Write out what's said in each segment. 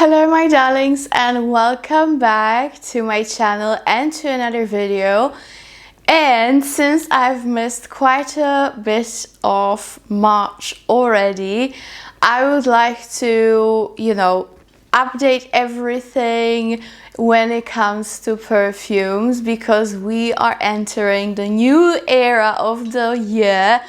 Hello my darlings, and welcome back to my channel and to another video. And since I've missed quite a bit of March already, I would like to, update everything when it comes to perfumes, because we are entering the new era of the year,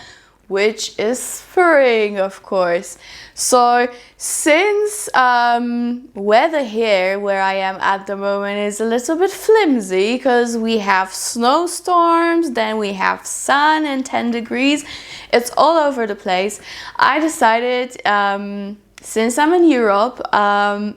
which is spring, of course. So since weather here where I am at the moment is a little bit flimsy, because we have snowstorms, then we have sun and 10 degrees, it's all over the place, I decided since I'm in Europe,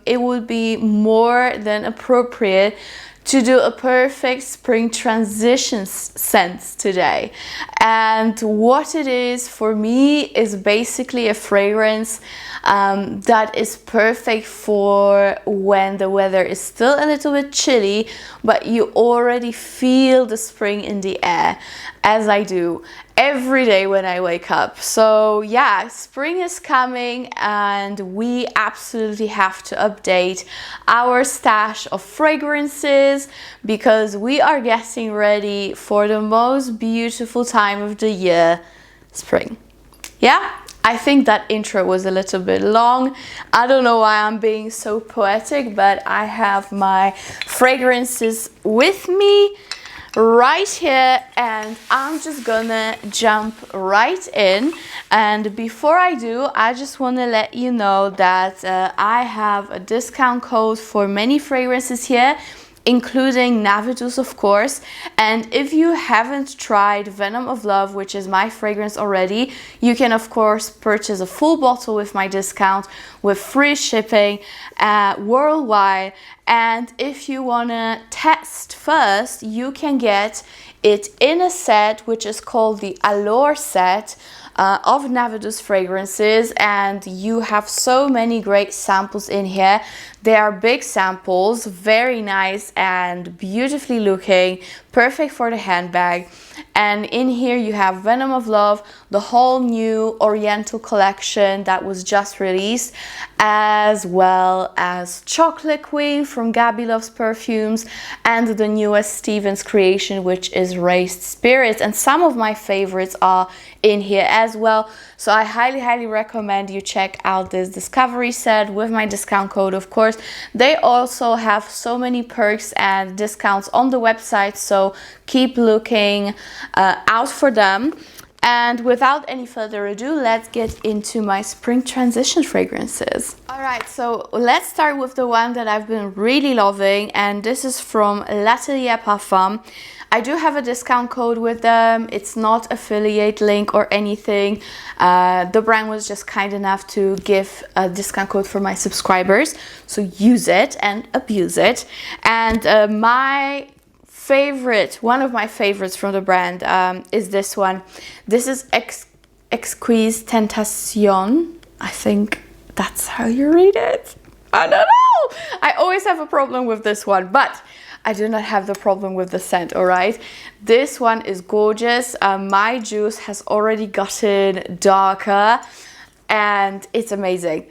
it would be more than appropriate to do a perfect spring transition scent today. And what it is for me is basically a fragrance that is perfect for when the weather is still a little bit chilly, but you already feel the spring in the air, as I do every day when I wake up. So yeah, spring is coming and we absolutely have to update our stash of fragrances, because we are getting ready for the most beautiful time of the year, spring. Yeah, I think that intro was a little bit long. I don't know why I'm being so poetic, but I have my fragrances with me right here and I'm just gonna jump right in. And before I do, I just want to let you know that I have a discount code for many fragrances here, including NAVITUS, of course. And if you haven't tried Venom of Love, which is my fragrance already, you can of course purchase a full bottle with my discount with free shipping worldwide. And if you want to test first, you can get it in a set which is called the Allure set of NAVITUS fragrances, and you have so many great samples in here. They are big samples, very nice and beautifully looking, perfect for the handbag. And in here you have Venom of Love, the whole new Oriental collection that was just released, as well as Chocolate Queen from Gabby Loves Perfumes, and the newest Stevens creation, which is Raised Spirits. And some of my favorites are in here as well. So I highly recommend you check out this discovery set with my discount code, of course. They also have so many perks and discounts on the website, so keep looking out for them. And without any further ado, let's get into my spring transition fragrances. Alright, so let's start with the one that I've been really loving, and this is from BDK Parfum. I do have a discount code with them. It's not affiliate link or anything. The brand was just kind enough to give a discount code for my subscribers, so use it and abuse it. And one of my favorites from the brand is this one. This is Exquise Tentation. I think that's how you read it. I don't know. I always have a problem with this one, but I do not have the problem with the scent, alright? This one is gorgeous. My juice has already gotten darker and it's amazing.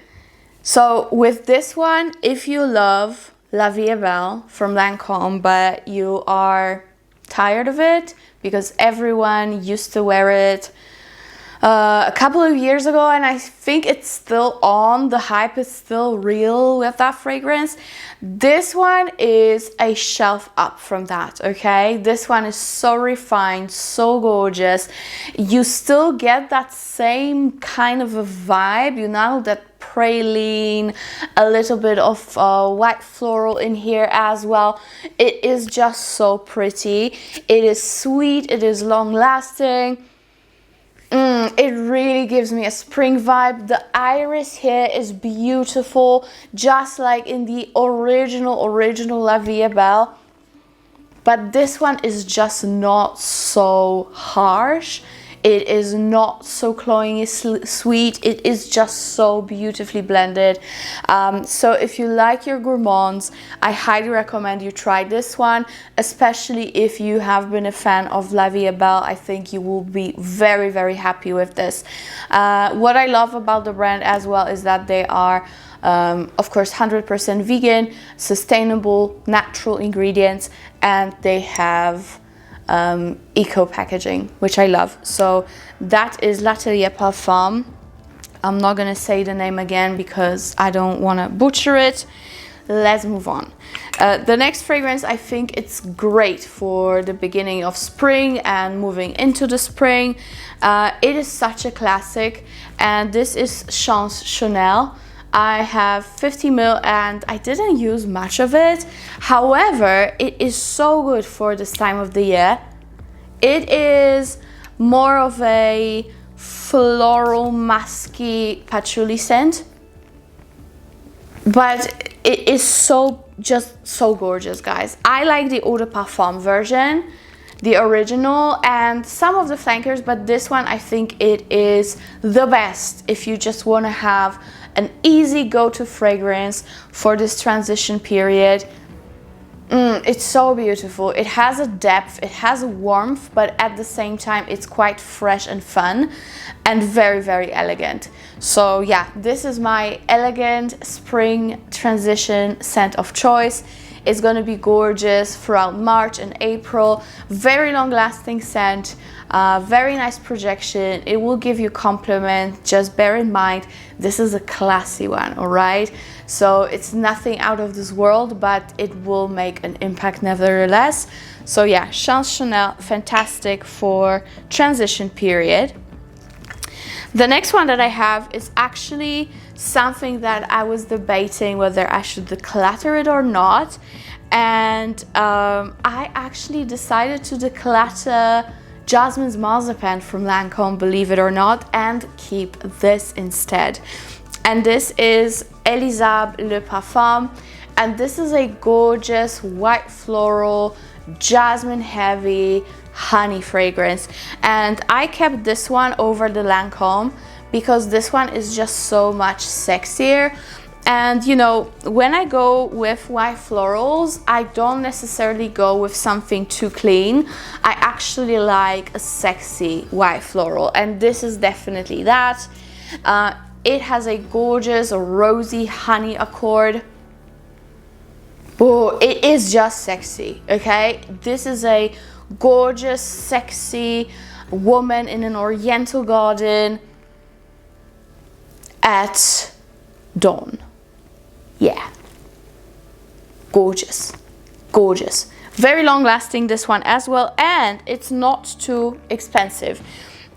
So with this one, if you love La Vie est Belle from Lancome, but you are tired of it because everyone used to wear it a couple of years ago, and I think it's still on, the hype is still real with that fragrance, this one is a shelf up from that, okay? This one is so refined, so gorgeous. You still get that same kind of a vibe, that praline, a little bit of white floral in here as well. It is just so pretty. It is sweet, it is long lasting. It really gives me a spring vibe. The iris here is beautiful, just like in the original La Vie est Belle. But this one is just not so harsh. It is not so cloyingly sweet. It is just so beautifully blended. So if you like your gourmands, I highly recommend you try this one, especially if you have been a fan of La Vie Est Belle. I think you will be very, very happy with this. What I love about the brand as well is that they are of course 100% vegan, sustainable, natural ingredients, and they have eco packaging, which I love. So that is L'Atelier Parfum. I'm not gonna say the name again because I don't want to butcher it. Let's move on. The next fragrance, I think it's great for the beginning of spring and moving into the spring. It is such a classic, and this is Chance Chanel. I have 50 ml and I didn't use much of it. However, it is so good for this time of the year. It is more of a floral, musky patchouli scent, but it is just so gorgeous, guys. I like the Eau de Parfum version, the original, and some of the flankers, but this one I think it is the best if you just want to have an easy go-to fragrance for this transition period. It's so beautiful. It has a depth, it has a warmth, but at the same time it's quite fresh and fun and very, very elegant. So yeah, this is my elegant spring transition scent of choice. It's going to be gorgeous throughout March and April. Very long lasting scent, very nice projection. It will give you compliment. Just bear in mind, this is a classy one, all right? So it's nothing out of this world, but it will make an impact nevertheless. So yeah, Chance Chanel, fantastic for transition period. The next one that I have is actually something that I was debating whether I should declutter it or not, and I actually decided to declutter Jasmine's Marzipan from Lancome, believe it or not, and keep this instead. And this is Elie Saab Le Parfum, and this is a gorgeous white floral, jasmine heavy honey fragrance, and I kept this one over the Lancome because this one is just so much sexier. And you know, when I go with white florals, I don't necessarily go with something too clean. I actually like a sexy white floral, and this is definitely that. It has a gorgeous rosy honey accord. Oh, it is just sexy, okay? This is a gorgeous, sexy woman in an oriental garden at dawn. Yeah, gorgeous, gorgeous. Very long lasting, this one as well, and it's not too expensive.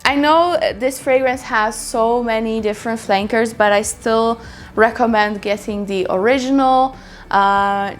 I know this fragrance has so many different flankers, but I still recommend getting the original,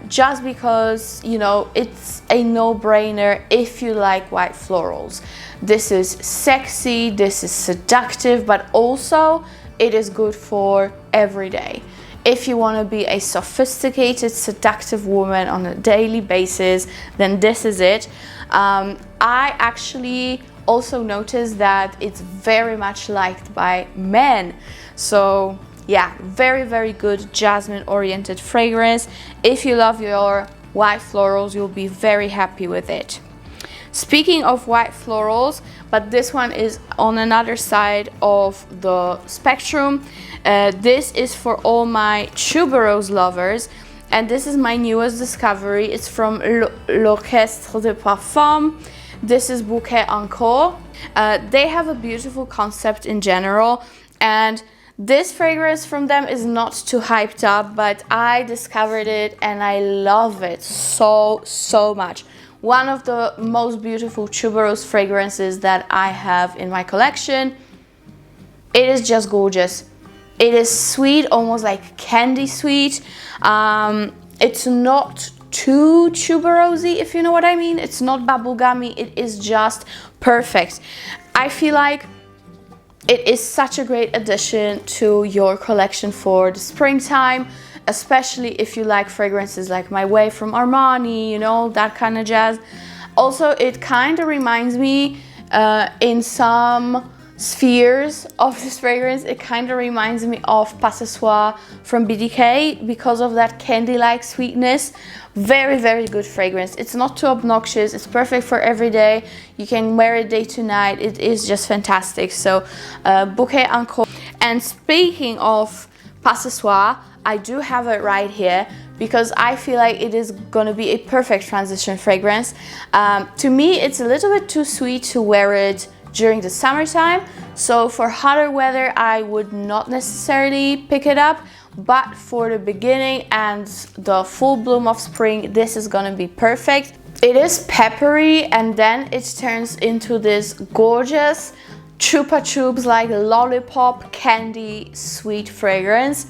just because, you know, it's a no-brainer if you like white florals. This is sexy, this is seductive, but also it is good for every day. If you want to be a sophisticated, seductive woman on a daily basis, then this is it. I actually also noticed that it's very much liked by men. So yeah, very, very good jasmine-oriented fragrance. If you love your white florals, you'll be very happy with it. Speaking of white florals, but this one is on another side of the spectrum. This is for all my tuberose lovers, and this is my newest discovery. It's from L'Orchestre de Parfum. This is Bouquet Uncle. They have a beautiful concept in general, and this fragrance from them is not too hyped up, but I discovered it and I love it so much. One of the most beautiful tuberose fragrances that I have in my collection. It is just gorgeous. It is sweet, almost like candy sweet. It's not too tuberosy, if you know what I mean. It's not bubblegummy, it is just perfect. I feel like it is such a great addition to your collection for the springtime, especially if you like fragrances like My Way from Armani, you know, that kind of jazz. Also, it kind of reminds me In some spheres of this fragrance, it kind of reminds me of Pac Ce Soir from BDK because of that candy-like sweetness. Very, very good fragrance. It's not too obnoxious. It's perfect for every day. You can wear it day to night. It is just fantastic. So Bouquet Uncle. And speaking of Pac Ce Soir, I do have it right here because I feel like it is going to be a perfect transition fragrance. To me, it's a little bit too sweet to wear it during the summertime. So for hotter weather, I would not necessarily pick it up. But for the beginning and the full bloom of spring, this is going to be perfect. It is peppery and then it turns into this gorgeous Chupa Chups like lollipop candy sweet fragrance.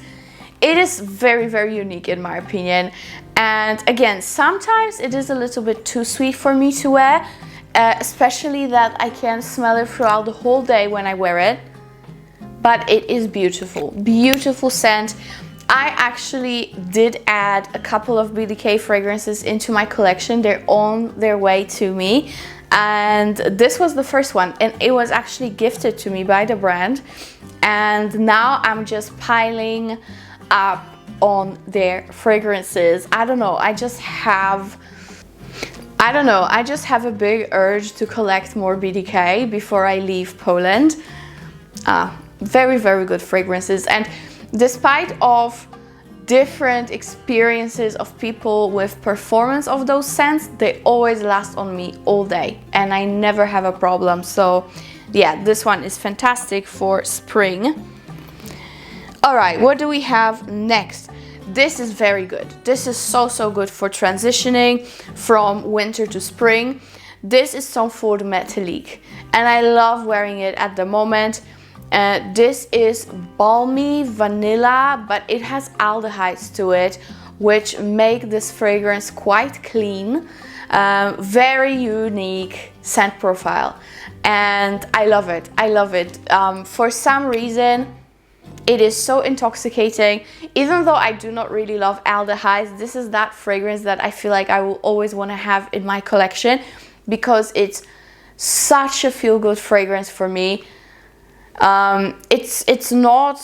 It is very, very unique in my opinion. And again, sometimes it is a little bit too sweet for me to wear, especially that I can smell it throughout the whole day when I wear it. But it is beautiful, beautiful scent. I actually did add a couple of BDK fragrances into my collection. They're on their way to me. And this was the first one, and it was actually gifted to me by the brand. And now I'm just piling up on their fragrances. I don't know, I just have a big urge to collect more BDK before I leave Poland. Very, very good fragrances. And despite of different experiences of people with performance of those scents, they always last on me all day and I never have a problem. So yeah, this one is fantastic for spring. All right, what do we have next? This is very good. This is so good for transitioning from winter to spring. This is Tom Ford Metallique and I love wearing it at the moment. This is balmy vanilla, but it has aldehydes to it, which make this fragrance quite clean. Very unique scent profile, and I love it. I love it. For some reason, it is so intoxicating. Even though I do not really love aldehydes, this is that fragrance that I feel like I will always want to have in my collection because it's such a feel-good fragrance for me. It's not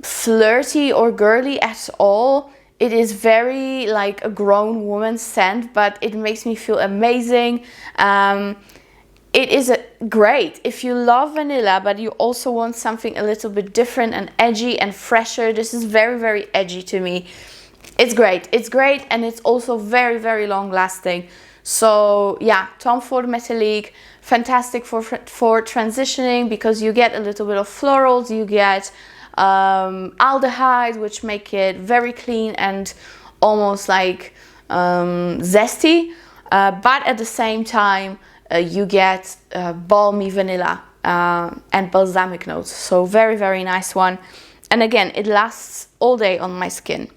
flirty or girly at all. It is very like a grown woman's scent, but it makes me feel amazing. It is great if you love vanilla, but you also want something a little bit different and edgy and fresher. This is very, very edgy to me. It's great. It's great, and it's also very, very long lasting. So yeah, Tom Ford Metallique, fantastic for transitioning because you get a little bit of florals, you get aldehydes, which make it very clean and almost like zesty, but at the same time you get balmy vanilla and balsamic notes. So very, very nice one. And again, it lasts all day on my skin.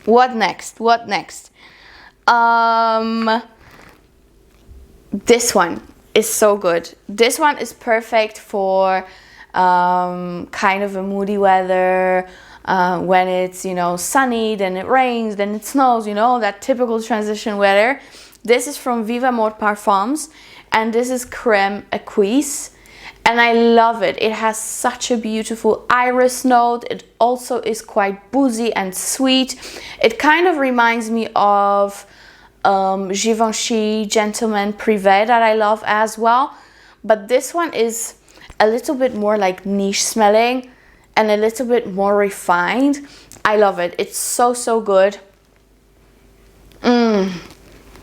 What next? What next? This one is so good. This one is perfect for kind of a moody weather, when it's, you know, sunny, then it rains, then it snows, you know, that typical transition weather. This is from Vivamor Parfums, and this is Creme Equis, and I love it. It has such a beautiful iris note. It also is quite boozy and sweet. It kind of reminds me of Givenchy Gentleman Privé that I love as well, but this one is a little bit more like niche smelling and a little bit more refined. I love it. It's so good.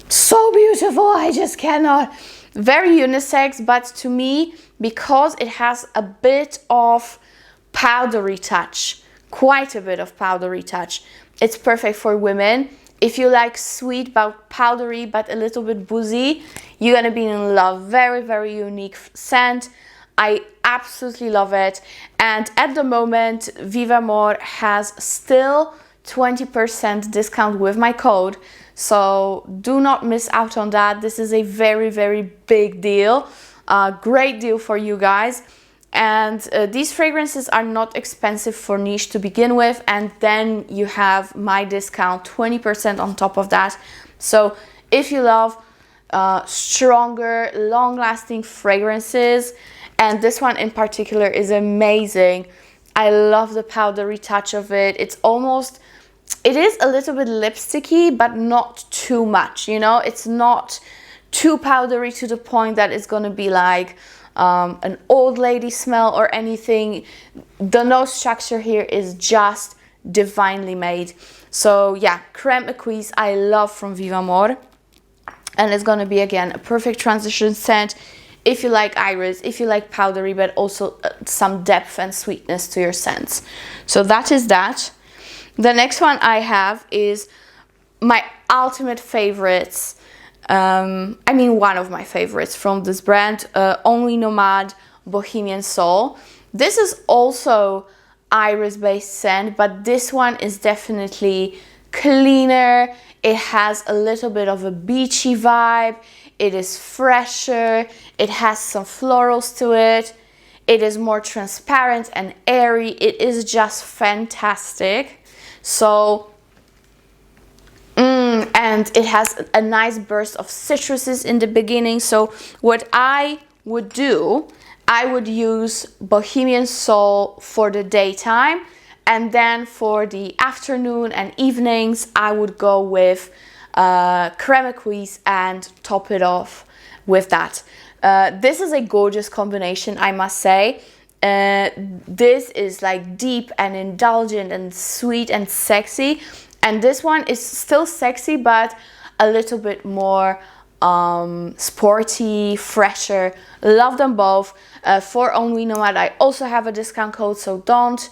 So beautiful. I just cannot. Very unisex, but to me, because it has a bit of powdery touch, quite a bit of powdery touch, it's perfect for women. If you like sweet but powdery but a little bit boozy, you're gonna be in love. Very, very unique scent. I absolutely love it. And at the moment, Vivamor has still 20% discount with my code. So do not miss out on that. This is a very, very big deal. Great deal for you guys. And these fragrances are not expensive for niche to begin with, and then you have my discount 20% on top of that. So if you love stronger, long-lasting fragrances, and this one in particular is amazing. I love the powdery touch of it. It is a little bit lipsticky, but not too much, you know? It's not too powdery to the point that it's gonna be like an old lady smell or anything. The nose structure here is just divinely made. So yeah, Creme Equis I love from Vivamor, and it's gonna be again a perfect transition scent if you like iris, if you like powdery, but also some depth and sweetness to your scents. So that is that. The next one I have is my ultimate favorites. I mean, one of my favorites from this brand, only Nomade Bohemian Soul. This is also iris-based scent, but this one is definitely cleaner. It has a little bit of a beachy vibe. It is fresher. It has some florals to it. It is more transparent and airy. It is just fantastic. So, and it has a nice burst of citruses in the beginning. So what I would do, I would use Bohemian Soul for the daytime, and then for the afternoon and evenings, I would go with Creme Equis and top it off with that. This is a gorgeous combination, I must say. This is like deep and indulgent and sweet and sexy, and this one is still sexy but a little bit more sporty, fresher. Love them both. For Only Nomad I also have a discount code, so don't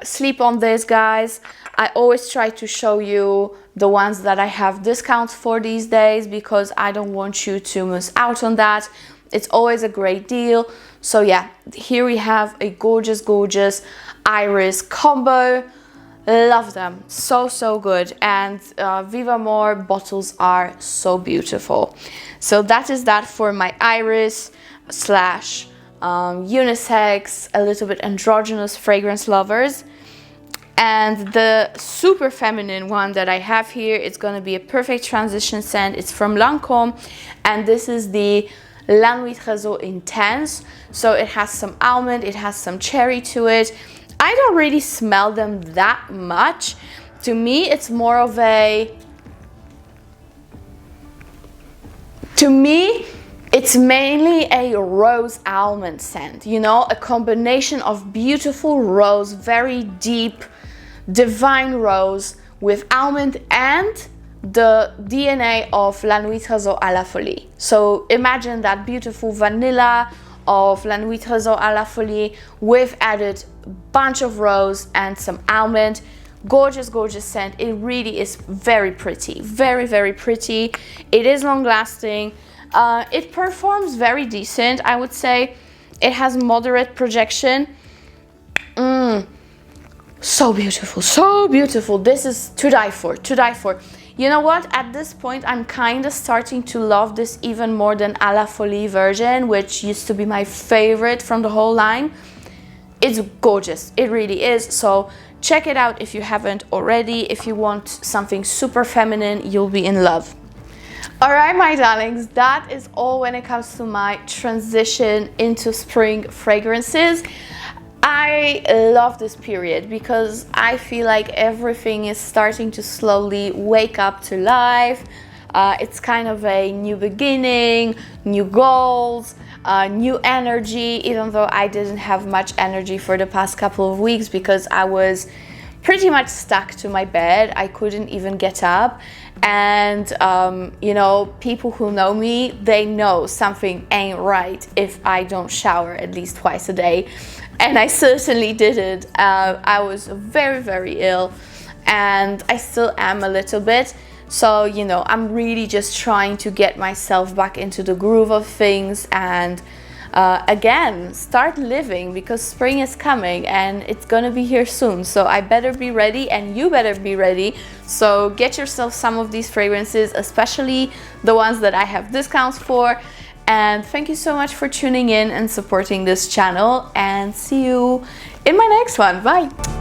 sleep on this, guys. I always try to show you the ones that I have discounts for these days because I don't want you to miss out on that. It's always a great deal. So yeah, here we have a gorgeous, gorgeous iris combo. Love them, so good. And Vivamor bottles are so beautiful. So that is that for my iris slash unisex, a little bit androgynous fragrance lovers. And the super feminine one that I have here, it's going to be a perfect transition scent. It's from Lancome, and this is the La Nuit Tresor Intense. So it has some almond, it has some cherry to it. I don't really smell them that much. To me, it's more of a... To me, it's mainly a rose almond scent, you know, a combination of beautiful rose, very deep, divine rose with almond and the DNA of La Nuit Tresor à la Folie. So imagine that beautiful vanilla of La Nuit Tresor à la Folie with added bunch of rose and some almond. Gorgeous, gorgeous scent. It really is very pretty, very pretty. It is long lasting. It performs very decent, I would say. It has moderate projection. So beautiful, so beautiful. This is to die for, to die for. You know what? At this point, I'm kind of starting to love this even more than À la Folie version, which used to be my favorite from the whole line. It's gorgeous. It really is. So check it out if you haven't already. If you want something super feminine, you'll be in love. All right, my darlings, that is all when it comes to my transition into spring fragrances. I love this period because I feel like everything is starting to slowly wake up to life. It's kind of a new beginning, new goals, new energy, even though I didn't have much energy for the past couple of weeks because I was pretty much stuck to my bed. I couldn't even get up. And you know, people who know me, they know something ain't right if I don't shower at least twice a day. And I certainly didn't. I was very ill, and I still am a little bit. So, you know, I'm really just trying to get myself back into the groove of things and again, start living, because spring is coming and it's gonna be here soon. So I better be ready, and you better be ready. So get yourself some of these fragrances, especially the ones that I have discounts for. And thank you so much for tuning in and supporting this channel, and see you in my next one. Bye!